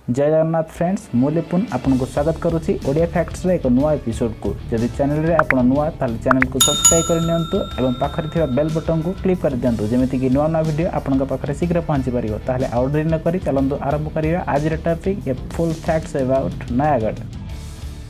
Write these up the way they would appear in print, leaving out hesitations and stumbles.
जय जगन्नाथ फ्रेंड्स मु लिपुन आपको स्वागत करुच्ची ओडिया फैक्ट्स एक नुआ एपिसोड को जदि चैनल रे आपण नुआ ताले चैनल को सब्सक्राइब कर नियंतु एवं पाखरे थिबा बेल बटन को क्लिक कर दियंतु जेमिति कि नुआ नुआ वीडियो आपनका पाखरे शीघ्र पहुंची परिबो। ताले आउट देरी न करी चलंतु आरंभ करिया आज रे topic a full facts about Nayagarh.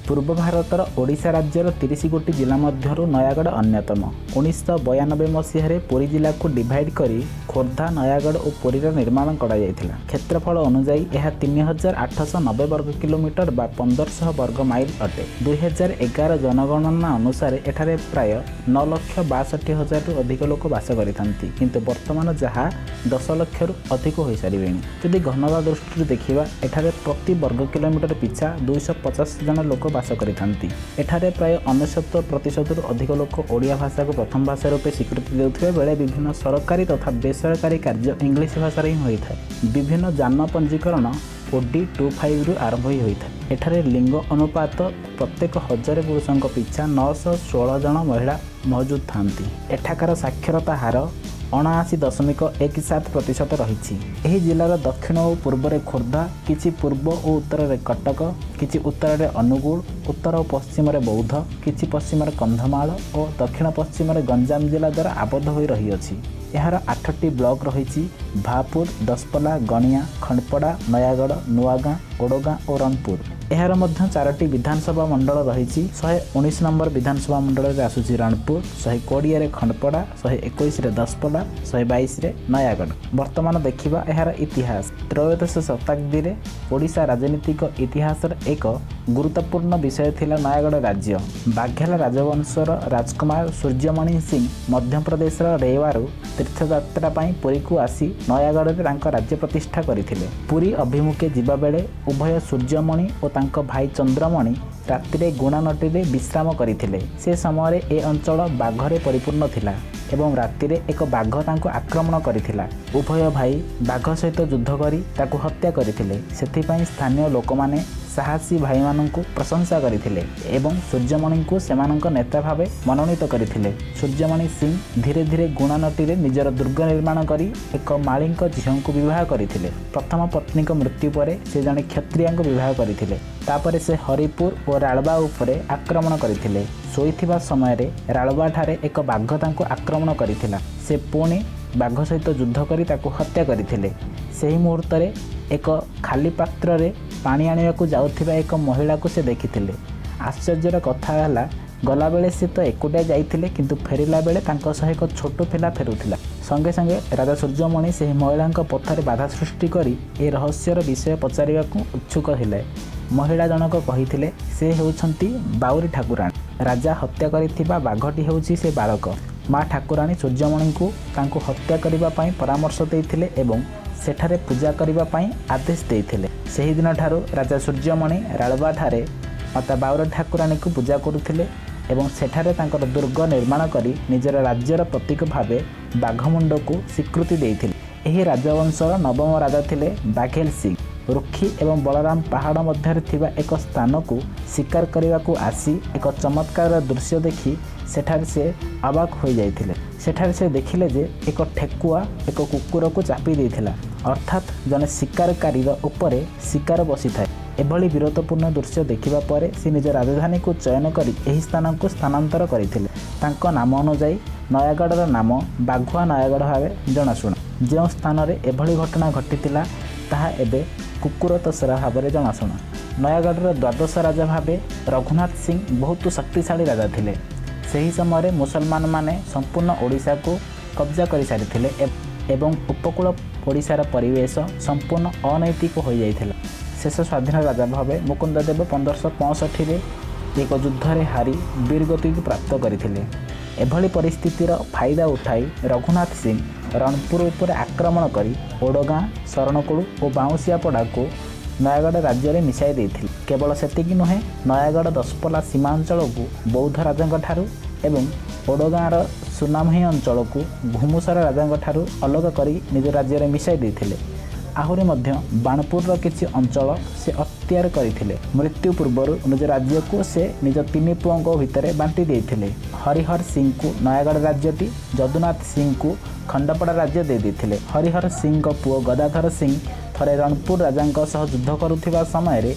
पूर्व भारतर ओडिशा राज्यर 30 गोटी जिला मध्यरु नयागढ़ अन्यतम। 1992 मसीह पुरी जिला को डिवाइड करी खोर्धा नयागढ़ और पुरीर निर्माण करा जायथिला। क्षेत्रफल अनुसार यह 3890 वर्ग किलोमीटर बा 1500 वर्ग माइल अटे। 2011 जनगणना अनुसार एठारे प्राय 9,62,000 रु अधिक लोक बास करिथांती, किंतु वर्तमान जहाँ 10 लाख रु अधिक होई सारिबेनी। यदि घनता दृष्टि देखिबा एठारे प्रति वर्ग किलोमीटर पिछा 250 जन लोक बास करिथांती। एठारे प्राय 99% रु अधिक लोक ओडिया भाषा को प्रथम भाषा रूपे स्वीकृति देउथिबा बेले विभिन्न सरकारी तथा बेसरकारी कार्य इंग्लिश भाषा रे होई थाए। विभिन्न जान पंजीकरण OD25 रु आरंभ होई थाए। एठारे लिंग अनुपात प्रत्येक 1000 पुरुषों पिछा 916 जन महिला मौजूद थांती। एठाकार साक्षरता हार 79.17% रही। यही जिलार दक्षिण और पूर्व में खोर्धा, किछि पूर्व और उत्तर में कटक, किछि उत्तर में अनुगुल, उत्तर और पश्चिम में बौद्ध, किछि पश्चिम में कंधमाल और दक्षिण पश्चिम में गंजाम जिला द्वारा आबद्ध हो रही अछि। यार 8टी ब्लॉक रही: भापुर, दसपला, गणिया, खंडपड़ा, नयागढ़, नुआगाँ, ओडगाँ और रनपुर। यार मध्य 4टी विधानसभा मंडल रही। 119 नंबर विधानसभा मंडल में आसूची रणपुर, 120 रे खंडपड़ा, 121 रे दसपला, 122 रे नयागढ़। वर्तमान देखिबा यार इतिहास। त्रयोदश शताब्दी रे ओडिशा राजनीतिक इतिहास एक गुरुत्वपूर्ण विषय थिला नयागढ़ राज्य। बाघेला राजवंशर राजकुमार सूर्यमणि सिंह मध्य प्रदेश रेवारू तीर्थयात्रा पुरी को आसी नयागढ़ रे तांको राज्य प्रतिष्ठा करथिले। पुरी अभिमुखे जिबा बेले उभय सूर्यमणि और तांको भाई चंद्रमणि रातिरे गुणानटी रे विश्राम करथिले। से समय ए अंचल बाघरे परिपूर्ण थिला एवं रातिरे एक बाघ तांको आक्रमण करथिला। उभय भाई बाघ सहित युद्ध करी ताको हत्या करथिले। सेथिपई स्थानीय लोकमाने साहसी भाई माननकु प्रशंसा करथिले एवं सूर्यमणि को सेमानक नेता भावे मनोनीत करथिले। सूर्यमणि सिंह धीरे धीरे गुणानटी रे निजर दुर्ग निर्माण करी एक माळीक झियोंकु विवाह करथिले। प्रथम पत्नीक मृत्यु परे से जने क्षत्रियंक विवाह करथिले। तापरे से हरिपुर और राळबा उपरे आक्रमण करथिले। सोईथिबा समय रे राळबा ठारे एक बाघ तांको आक्रमण करथिला। से पुणी बाघ सहित युद्ध करी ताको हत्या करथिले। सेही मुहूर्त रे एक खाली पात्र रे पानी आनिबाकू जाउथिबा एक महिला को से देखिथिले। आश्चर्यर कथा है गला बेले से तो एकुटिया जाइथिले, किंतु फेरिला बेले तांको सह एक छोट पिला फेरुथिला। संगे संगे राजा सूर्यमणि से महिला पथरे बाधा सृष्टि करी ए रहस्यर विषय पचारिबाकू इच्छुक हेले। महिला जनक कहिथिले से हेउछंती बाउरी ठाकुराणी। राजा हत्या करिथिबा बाघटी हेउछि से बालक। माँ ठाकुराणी सूर्यमणि को तांको हत्या करिबा पई परामर्श देइथिले एवं सेठारे पूजा करिबा पई आदेश देइथिले। सेही दिन ठारू राजा सूर्यमणि राळबा ठारे माता बाउरी ठाकुराणी को पूजा करुथिले एवं सेठारे तांकर दुर्ग निर्माण करी निजर राज्यर प्रतीक भावे बाघमुंड को स्वीकृति देइथिले। एही राजवंशर नवम राजा थिले बाघेल सिंह। रुखी एवं बलराम पहाड़ मध्य थिबा एक स्थान को शिकार करने को आसी एक चमत्कार दृश्य देखी सेठारे से अबाक हो जाइथिले। सेठारे से देखिले जे एक ठेकुआ एक कुकुर को चापी देइथिला, अर्थात जने शिकारकारी उपरे शिकार बसी थाए। एभली वीरत्वपूर्ण दृश्य देखिबा परे से निज राजधानी को चयन करी एही स्थान को स्थानांतर करथिले। तांको नाम अनुसार नयागढ़र नाम बाघुआ नयागढ़ भावे जनाशुना। जो स्थान रे एभली घटना घटितिला ताहा एबे कुकुर तसरा भाव जनाशुना। नयागढ़र द्वादश राजा भावे रघुनाथ सिंह बहुत शक्तिशाली राजा थिले। सही समय मुसलमान माने संपूर्ण ओडिशा को कब्जा कर सारी एवं उपकूल ओडिशार परिवेश संपूर्ण अनैतिक हो जाइथिला। शेष स्वाधीन राजा भावे मुकुंददेव 1565 एक युद्ध रे हारी वीरगति प्राप्त करथिले। एभली परिस्थितिर फायदा उठाई रघुनाथ सिंह रणपुर उपर आक्रमण करी ओडगाँ, शरणकुल और बाउंसियापड़ा को नयागढ़ राज्य में मिसाई देथिले। केवल सेतिकी नुहे, नयागढ़ दसपला सीमांचल को बौद्ध राजा ठारू एवं ओडगाँर सुनामही अंचल को घुमुसर राजा ठारू अलग करी निज राज्य में मिसाई देथिले। आहुरी मध्य बाणपुर किछि अंचल से अख्तियार करथिले। मृत्यु पूर्व निज राज्य को से निज 3 पुओं भितर बांटी देथिले। हरिहर सिंह को नयागढ़ राज्यटी, जदुनाथ सिंह को खंडपड़ा राज्य दे देथिले। हरिहर सिंह पुओ गदाधर सिंह ଥରେ ରଣପୁର ରାଜାଙ୍କ ସହ ଯୁଦ୍ଧ କରୁଥିବା ସମୟରେ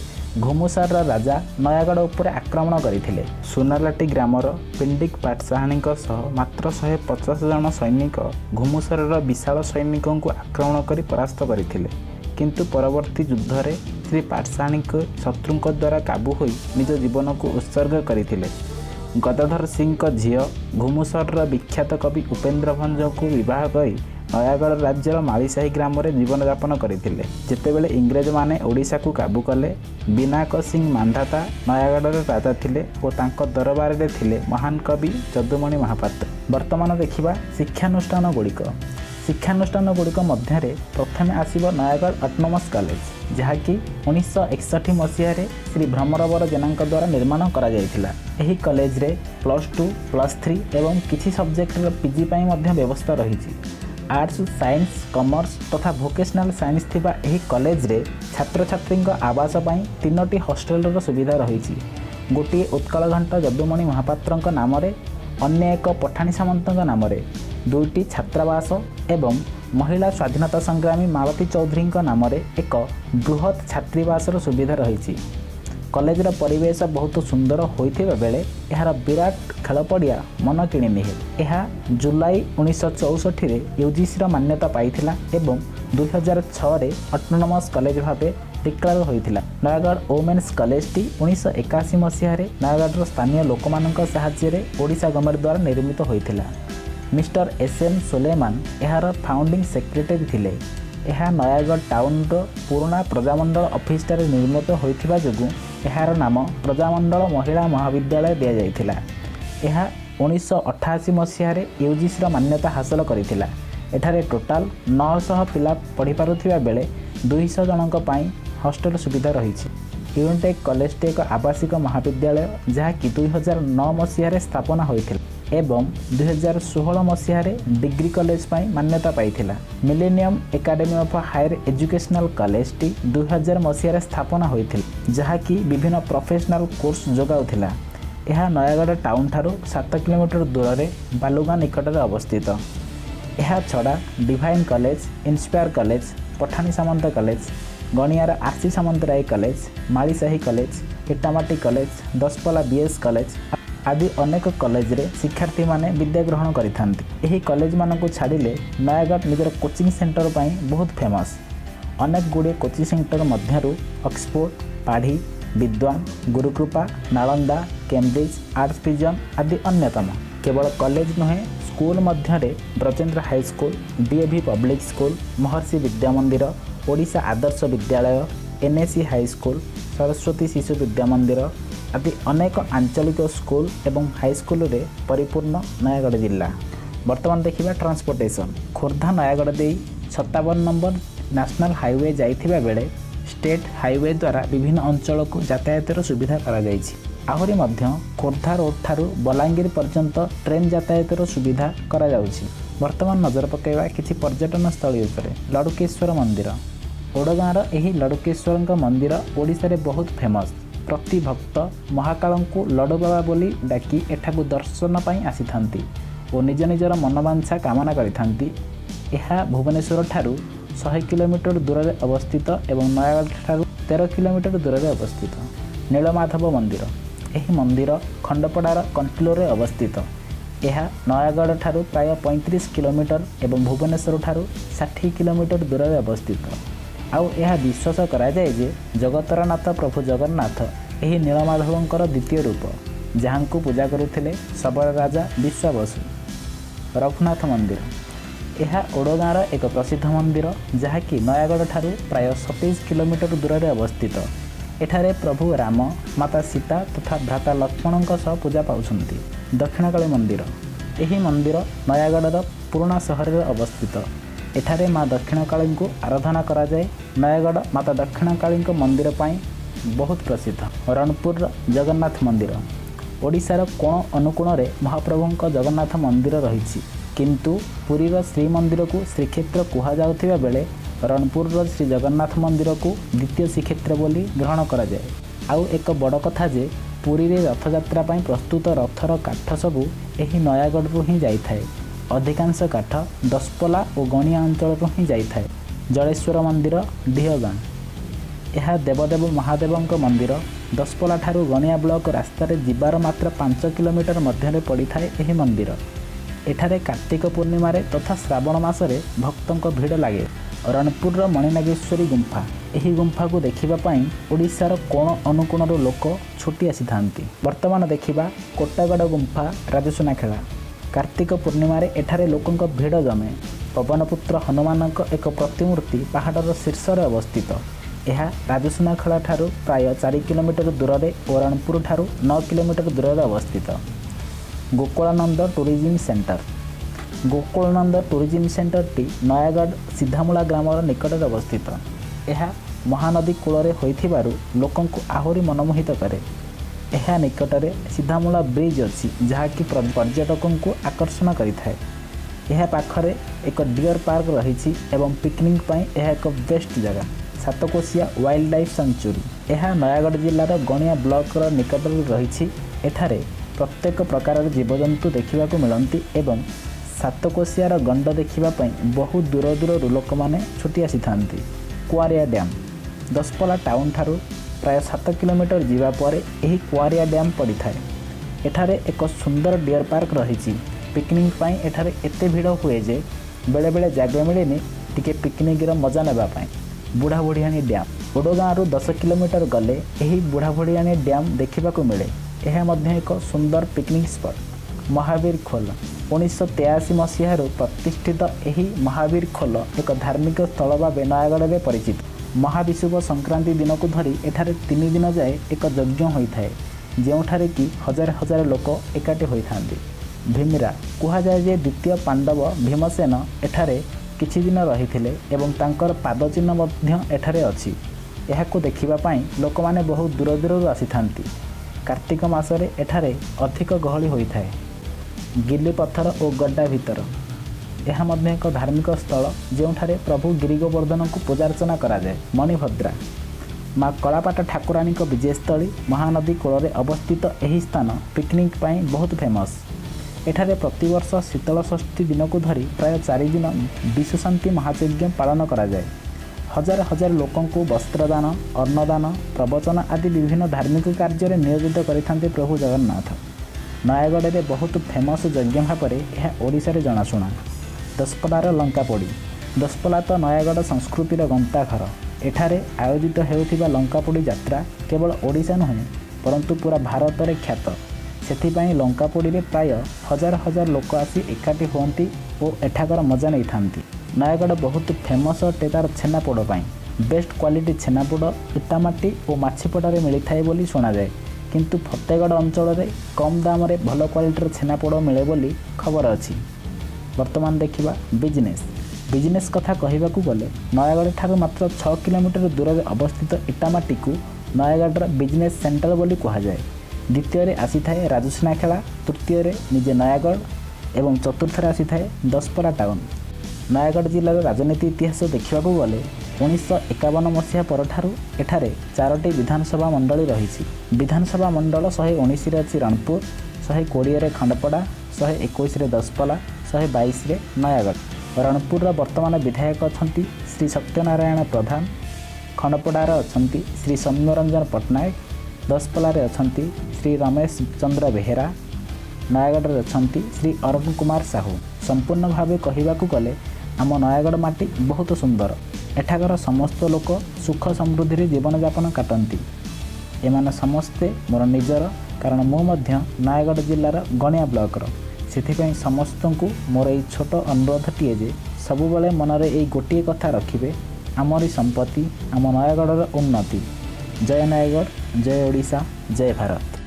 ଘୁମୁସରର ରାଜା ନୟାଗଡ଼ ଉପରେ ଆକ୍ରମଣ କରିଥିଲେ। ସୁନାଲାଟି ଗ୍ରାମର ପିଣ୍ଡିକ ପାଟସାହାଣୀଙ୍କ ସହ ମାତ୍ର 150 ଜଣ ସୈନିକ ଘୁମୁସରର ବିଶାଳ ସୈନିକଙ୍କୁ ଆକ୍ରମଣ କରି ପରାସ୍ତ କରିଥିଲେ। କିନ୍ତୁ ପରବର୍ତ୍ତୀ ଯୁଦ୍ଧରେ ଶ୍ରୀ ପାଟସାହାଣୀଙ୍କ ଶତ୍ରୁଙ୍କ ଦ୍ୱାରା କାବୁ ହୋଇ ନିଜ ଜୀବନକୁ ଉତ୍ସର୍ଗ କରିଥିଲେ। ଗଦାଧର ସିଂଙ୍କ ଝିଅ ଘୁମୁସରର ବିଖ୍ୟାତ କବି ଉପେନ୍ଦ୍ର ଭଞ୍ଜଙ୍କୁ ବିବାହ କରି ନୟାଗଡ଼ ରାଜ୍ୟର ମାଳିସାହି ଗ୍ରାମରେ ଜୀବନଯାପନ କରିଥିଲେ। ଯେତେବେଳେ ଇଂରେଜମାନେ ଓଡ଼ିଶାକୁ କାବୁ କଲେ, ବିନାୟକ ସିଂ ମାନ୍ଧାତା ନୟାଗଡ଼ର ରାଜା ଥିଲେ ଓ ତାଙ୍କ ଦରବାରରେ ଥିଲେ ମହାନ କବି ଯଦୁମଣି ମହାପାତ୍ର। ବର୍ତ୍ତମାନ ଦେଖିବା ଶିକ୍ଷାନୁଷ୍ଠାନ ଗୁଡ଼ିକ। ଶିକ୍ଷାନୁଷ୍ଠାନ ଗୁଡ଼ିକ ମଧ୍ୟରେ ପ୍ରଥମେ ଆସିବ ନୟାଗଡ଼ ଅଟୋନମସ୍ କଲେଜ, ଯାହାକି 1961 ମସିହାରେ ଶ୍ରୀ ଭ୍ରମରବର ଜେନାଙ୍କ ଦ୍ୱାରା ନିର୍ମାଣ କରାଯାଇଥିଲା। ଏହି କଲେଜରେ +2, +3 ଏବଂ କିଛି ସବଜେକ୍ଟର ପିଜି ପାଇଁ ମଧ୍ୟ ବ୍ୟବସ୍ଥା ରହିଛି। ଆର୍ଟ୍ସ, ସାଇନ୍ସ, କମର୍ସ ତଥା ଭୋକେସନାଲ ସାଇନ୍ସ ଥିବା ଏହି କଲେଜରେ ଛାତ୍ରଛାତ୍ରୀଙ୍କ ଆବାସ ପାଇଁ 3ଟି ହଷ୍ଟେଲର ସୁବିଧା ରହିଛି। ଗୋଟିଏ ଉତ୍କଳଘଣ୍ଟ ଯଦୁମଣି ମହାପାତ୍ରଙ୍କ ନାମରେ, ଅନ୍ୟ ଏକ ପଠାଣି ସାମନ୍ତଙ୍କ ନାମରେ, 2ଟି ଛାତ୍ରାବାସ ଏବଂ ମହିଳା ସ୍ୱାଧୀନତା ସଂଗ୍ରାମୀ ମାଳତୀ ଚୌଧୁରୀଙ୍କ ନାମରେ ଏକ ବୃହତ୍ ଛାତ୍ରୀବାସର ସୁବିଧା ରହିଛି। କଲେଜର ପରିବେଶ ବହୁତ ସୁନ୍ଦର ହୋଇଥିବା ବେଳେ ଏହାର ବିରାଟ ଖେଳ ପଡ଼ିଆ ମନ କିଣିନିଏ। ଏହା ଜୁଲାଇ 1964ରେ ୟୁଜିସିର ମାନ୍ୟତା ପାଇଥିଲା ଏବଂ 2006ରେ ଅଟୋନମସ୍ କଲେଜ ଭାବେ ଡିକ୍ଲେୟାର ହୋଇଥିଲା। ନୟାଗଡ଼ ଓମେନ୍ସ କଲେଜଟି 1981 ମସିହାରେ ନୟାଗଡ଼ର ସ୍ଥାନୀୟ ଲୋକମାନଙ୍କ ସାହାଯ୍ୟରେ ଓଡ଼ିଶା ଗଭର୍ଣ୍ଣମେଣ୍ଟ ଦ୍ୱାରା ନିର୍ମିତ ହୋଇଥିଲା। ମିଷ୍ଟର SM ସୁଲେମାନ ଏହାର ଫାଉଣ୍ଡିଂ ସେକ୍ରେଟାରୀ ଥିଲେ। ଏହା ନୟାଗଡ଼ ଟାଉନର ପୁରୁଣା ପ୍ରଜାମଣ୍ଡଳ ଅଫିସଠାରେ ନିର୍ମିତ ହୋଇଥିବା ଯୋଗୁଁ ଏହାର ନାମ ପ୍ରଜାମଣ୍ଡଳ ମହିଳା ମହାବିଦ୍ୟାଳୟ ଦିଆଯାଇଥିଲା। ଏହା 1988 ମସିହାରେ ୟୁଜିସିର ମାନ୍ୟତା ହାସଲ କରିଥିଲା। ଏଠାରେ ଟୋଟାଲ 900 ପିଲା ପଢ଼ିପାରୁଥିବା ବେଳେ 200 ଜଣଙ୍କ ପାଇଁ ହଷ୍ଟେଲ ସୁବିଧା ରହିଛି। ୟୁନିଟେକ୍ କଲେଜଟି ଏକ ଆବାସିକ ମହାବିଦ୍ୟାଳୟ ଯାହାକି 2009 ମସିହାରେ ସ୍ଥାପନା ହୋଇଥିଲା ଏବଂ 2016 ମସିହାରେ ଡିଗ୍ରୀ କଲେଜ ପାଇଁ ମାନ୍ୟତା ପାଇଥିଲା। Millennium academy of higher educational କଲେଜଟି 2000 ମସିହାରେ ସ୍ଥାପନା ହୋଇଥିଲା, ଯାହାକି ବିଭିନ୍ନ ପ୍ରଫେସନାଲ କୋର୍ସ ଯୋଗାଉଥିଲା। ଏହା ନୟାଗଡ଼ ଟାଉନ ଠାରୁ 7 କିଲୋମିଟର ଦୂରରେ ବାଲୁଗାଁ ନିକଟରେ ଅବସ୍ଥିତ। ଏହା ଛଡ଼ା divine college, inspire college, Pathani Samanta college, ଗଣିଆର RC Samantaray college, Malisahi college, Itamati college, Daspalla BS college ଆଦି ଅନେକ କଲେଜରେ ଶିକ୍ଷାର୍ଥୀମାନେ ବିଦ୍ୟା ଗ୍ରହଣ କରିଥାନ୍ତି। ଏହି କଲେଜମାନଙ୍କୁ ଛାଡ଼ିଲେ ନୟାଗଡ଼ ନିଜର କୋଚିଂ ସେଣ୍ଟର ପାଇଁ ବହୁତ ଫେମସ୍। ଅନେକ ଗୁଡ଼ିଏ କୋଚିଂ ସେଣ୍ଟର ମଧ୍ୟରୁ Oxford, Padhi, Vidwan, Gurukrupa, Nalanda, Cambridge, arts pigeon ଆଦି ଅନ୍ୟତମ। କେବଳ କଲେଜ ନୁହେଁ, ସ୍କୁଲ ମଧ୍ୟରେ Brajendra high school, DAV public school, Maharshi Vidya Mandir, Odisha ଆଦର୍ଶ ବିଦ୍ୟାଳୟ, NAC ହାଇସ୍କୁଲ, ସରସ୍ୱତୀ ଶିଶୁ ବିଦ୍ୟା ମନ୍ଦିର ଆଦି ଅନେକ ଆଞ୍ଚଳିକ ସ୍କୁଲ ଏବଂ ହାଇସ୍କୁଲରେ ପରିପୂର୍ଣ୍ଣ ନୟାଗଡ଼ ଜିଲ୍ଲା। ବର୍ତ୍ତମାନ ଦେଖିବା ଟ୍ରାନ୍ସପୋର୍ଟେସନ୍। ଖୋର୍ଦ୍ଧା ନୟାଗଡ଼ ଦେଇ 57 ନମ୍ବର ନ୍ୟାସନାଲ୍ ହାଇୱେ ଯାଇଥିବା ବେଳେ ଷ୍ଟେଟ୍ ହାଇୱେ ଦ୍ୱାରା ବିଭିନ୍ନ ଅଞ୍ଚଳକୁ ଯାତାୟାତର ସୁବିଧା କରାଯାଇଛି। ଆହୁରି ମଧ୍ୟ ଖୋର୍ଦ୍ଧା ରୋଡ଼ ଠାରୁ ବଲାଙ୍ଗୀର ପର୍ଯ୍ୟନ୍ତ ଟ୍ରେନ୍ ଯାତାୟାତର ସୁବିଧା କରାଯାଉଛି। ବର୍ତ୍ତମାନ ନଜର ପକାଇବା କିଛି ପର୍ଯ୍ୟଟନ ସ୍ଥଳୀ ଉପରେ। ଲଡ଼ୁକେଶ୍ୱର ମନ୍ଦିର। ଓଡ଼ଗାଁର ଏହି ଲଡ଼ୁକେଶ୍ୱରଙ୍କ ମନ୍ଦିର ଓଡ଼ିଶାରେ ବହୁତ ଫେମସ୍। ପ୍ରତି ଭକ୍ତ ମହାକାଳଙ୍କୁ ଲଡ଼ୁ ବାବା ବୋଲି ଡାକି ଏଠାକୁ ଦର୍ଶନ ପାଇଁ ଆସିଥାନ୍ତି ଓ ନିଜ ନିଜର ମନବାଞ୍ଛା କାମନା କରିଥାନ୍ତି। ଏହା ଭୁବନେଶ୍ୱର ଠାରୁ 100 କିଲୋମିଟର ଦୂରରେ ଅବସ୍ଥିତ ଏବଂ ନୟାଗଡ଼ ଠାରୁ 13 କିଲୋମିଟର ଦୂରରେ ଅବସ୍ଥିତ। ନୀଳମାଧବ ମନ୍ଦିର। ଏହି ମନ୍ଦିର ଖଣ୍ଡପଡ଼ାର କଣ୍ଟିଲୋରେ ଅବସ୍ଥିତ। ଏହା ନୟାଗଡ଼ ଠାରୁ ପ୍ରାୟ 35 କିଲୋମିଟର ଏବଂ ଭୁବନେଶ୍ୱର ଠାରୁ 60 କିଲୋମିଟର ଦୂରରେ ଅବସ୍ଥିତ। ଆଉ ଏହା ବିଶ୍ୱାସ କରାଯାଏ ଯେ ଜଗତର ନାଥ ପ୍ରଭୁ ଜଗନ୍ନାଥ ଏହି ନୀଳମାଧବଙ୍କର ଦ୍ୱିତୀୟ ରୂପ, ଯାହାଙ୍କୁ ପୂଜା କରୁଥିଲେ ଶବର ରାଜା ବିଶ୍ୱାବସୁ। ରଘୁନାଥ ମନ୍ଦିର। ଏହା ଓଡ଼ଗାଁର ଏକ ପ୍ରସିଦ୍ଧ ମନ୍ଦିର, ଯାହାକି ନୟାଗଡ଼ ଠାରୁ ପ୍ରାୟ 27 କିଲୋମିଟର ଦୂରରେ ଅବସ୍ଥିତ। ଏଠାରେ ପ୍ରଭୁ ରାମ, ମାତା ସୀତା ତଥା ଭ୍ରାତା ଲକ୍ଷ୍ମଣଙ୍କ ସହ ପୂଜା ପାଉଛନ୍ତି। ଦକ୍ଷିଣକାଳୀ ମନ୍ଦିର। ଏହି ମନ୍ଦିର ନୟାଗଡ଼ର ପୁରୁଣା ସହରରେ ଅବସ୍ଥିତ। ଏଠାରେ ମା ଦକ୍ଷିଣକାଳୀଙ୍କୁ ଆରାଧନା କରାଯାଏ। ନୟାଗଡ଼ ମାତା ଦକ୍ଷିଣକାଳୀଙ୍କ ମନ୍ଦିର ପାଇଁ ବହୁତ ପ୍ରସିଦ୍ଧ। ରଣପୁରର ଜଗନ୍ନାଥ ମନ୍ଦିର। ଓଡ଼ିଶାର କୋଣ ଅନୁକୋଣରେ ମହାପ୍ରଭୁଙ୍କ ଜଗନ୍ନାଥ ମନ୍ଦିର ରହିଛି, କିନ୍ତୁ ପୁରୀର ଶ୍ରୀମନ୍ଦିରକୁ ଶ୍ରୀକ୍ଷେତ୍ର କୁହାଯାଉଥିବା ବେଳେ ରଣପୁରର ଶ୍ରୀ ଜଗନ୍ନାଥ ମନ୍ଦିରକୁ ଦ୍ୱିତୀୟ ଶ୍ରୀକ୍ଷେତ୍ର ବୋଲି ଗ୍ରହଣ କରାଯାଏ। ଆଉ ଏକ ବଡ଼ କଥା ଯେ ପୁରୀରେ ରଥଯାତ୍ରା ପାଇଁ ପ୍ରସ୍ତୁତ ରଥର କାଠ ସବୁ ଏହି ନୟାଗଡ଼ରୁ ହିଁ ଯାଇଥାଏ। ଅଧିକାଂଶ କାଠ ଦଶପଲ୍ଲା ଓ ଗଣିଆ ଅଞ୍ଚଳରୁ ହିଁ ଯାଇଥାଏ। जलेश्वर मंदिर डीहगाँ। यह देवदेव महादेवଙ୍କ मंदिर दशपल्ला ठारू गणिया ब्लॉक रास्तार जीवार मात्र 5 किलोमीटर मध्य पड़ी थाए यह मंदिर। एठारे कार्तिक पूर्णिमा तथा श्रावण मासरे भक्तों भिड़ लगे। रणपुर मणिनागेश्वरी गुंफा, यही गुंफा को देखापी ओडिशार कोण अनुकोणर लोक छुटी आसी था। वर्तमान देखा कोटागड़ गुंफा राजसुनाखेला। कार्तिक पूर्णिमा एठारे लोकों भिड़ जमे। पवनपुत्र हनुमान एक प्रतिमूर्ति पहाड़र शीर्ष अवस्थित। यह राजसुनाखेला ठारू प्राय 4 किलोमीटर दूर और रणपुर ठारू 9 किलोमीटर दूर अवस्थित। Gokulananda tourism centre. Gokulananda tourism centre टी नयागढ़ सीधामूला ग्रामर निकट अवस्थित। यह महानदी कूल होइथिबारु लोकों को आहुरी मनमोहित करे। यह निकटरे सीधामूला ब्रिज अच्छी जहाँकि पर्यटकों को आकर्षण करिथाए। यह पाखरे एक डियर पार्क रही एवं पिकनिक पई यह एक बेस्ट जगह। सातकोशिया वाइल्ड लाइफ सेंचुरी, यह नयागढ़ जिलार गणिया ब्लॉक निकट रही। एठारे प्रत्येक प्रकार जीवजंतु देखा मिलती एवं सातकोशियार गंड देखापी बहुत दूर दूर लोक मैंने छुटी आसी था। कुआरिया डैम दशपल्ला टाउन ठारू प्राय 7 किलोमीटर जीवा पर यही कुआरिया डैम पड़ी थाए। एठारे एक सुंदर डियर पार्क रही। पिकनिक पई एठारे एते भिड़ हुए जे बेले बेले जगह मिलेनि टिके पिकनिक मजा नेबापी। बुढ़ा बुढ़ियाणी डैम ओडगाँ रु 10 किलोमीटर गले यही बुढ़ा बुढ़ियाणी डैम देखा मिले। यह मध्य एक सुंदर पिकनिक स्पॉट। महावीर खोल 1983 मसीह प्रतिष्ठित यही महावीर खोल एक धार्मिक स्थल भाव नयागढ़ में परिचित। महाविषुव संक्रांति दिन को धरी एठारे 3 दिन जाए एक यज्ञ होता है जोठारे कि हजार हजार लोक एकाठी होता। भीमरा कहुए जे द्वितीय पांडव भीमसेन एठारे किछि दिन रही एवं तांकर पाद चिन्ह मध्य एठारे अछि। यहाको देखिबापई लोक माने बहुत दूर दूर आसी थांती। कार्तिक मासरे एठारे अधिक गहली होता है। गिल्ली पत्थर और गड्डा भितर यह मध्य एक धार्मिक स्थल जोठारे प्रभु गिरिगोवर्धन को पूजार्चना कराए। मणिभद्रा माँ कलापाट ठाकुरानी विजयस्थली महानदी कूल अवस्थित यही स्थान पिकनिक पई बहुत फेमस। एठारे प्रतिवर्ष शीतल षष्ठी दिन को धरी प्राय 4 दिन विश्वशांति महायज्ञ पालन कराए। हजार हजार लोकों को वस्त्रदान, अन्नदान, प्रवचन आदि विभिन्न धार्मिक कार्य नियोजित करते प्रभु जगन्नाथ। नयागढ़ में बहुत फेमस यज्ञ भाव में यह ओडिशा जनाशुना। दशपल्लार लंकापोड़ी दशपल्ला तो नयागढ़ संस्कृतिर गंताघर। एठारे आयोजित होउथिबा लंकापोड़ी यात्रा केवल ओडिशा नुहे परंतु पूरा भारत में ख्यात। सेथिपाई लंकापोड़ी में प्राय हजार हजार लोक आसी एकाठी हुअन्ति और एठाकर मजा नहीं थांती। नयागढ़ बहुत फेमस अटे तार छेनापोड़ पाई। बेस्ट क्वालिटी छेनापोड़ इटामाटी और माछीपड़ारे मिलता है बोली शुणा जाए, किंतु फतेगढ़ अंचल में कम दाम रे भल क्वालिटीर छेनापोड़ मिले बोली खबर अच्छी। वर्तमान देखिबा बिजनेस कथा कहबाकू गले नयागढ़ ठारू मात्र 6 किलोमीटर दूर अवस्थित इटामाटी को नयागढ़ बिजनेस सेंटर बोली कहुए। द्वितीय आसी थाए राजसुनाखेला, तृतीय निजे नयागढ़ एवं चतुर्थ आसी थाए दशपल्ला टाउन। नयागढ़ जिलार राजनीति इतिहास देखा गले 1951 मसीहा परठारू एठारे 4टी विधानसभा मंडली रही। विधानसभा मंडल 119 अच्छी रणपुर, 120 खंडपड़ा, 121 दशपल्ला, 122 नयागढ़। रणपुर वर्तमान विधायक अच्छा श्री सत्यनारायण प्रधान, खंडपड़ार अच्छा श्री सौम्यरंजन पट्टनायक, दशपल्ला अच्छा श्री रमेश चंद्र बेहेरा, नयागढ़ अच्छा श्री अरुण कुमार साहू। संपूर्ण भाव कहबाकू गले आम नयागढ़ माटी बहुत सुंदर। एठाकर समस्त लोक सुख समृद्धि जीवन यापन काटती। एमाने समस्ते मोर निजर, कारण मु मध्य नयागढ़ जिलार गणिया ब्लॉकर। से समस्त को मोर ये छोट अनुरोधटीए जे सबुबले मनरे ये गोटे कथा रखिए, आमरी संपत्ति आम नयागढ़र उन्नति। जय नयागढ़, जय ओडिशा, जय भारत।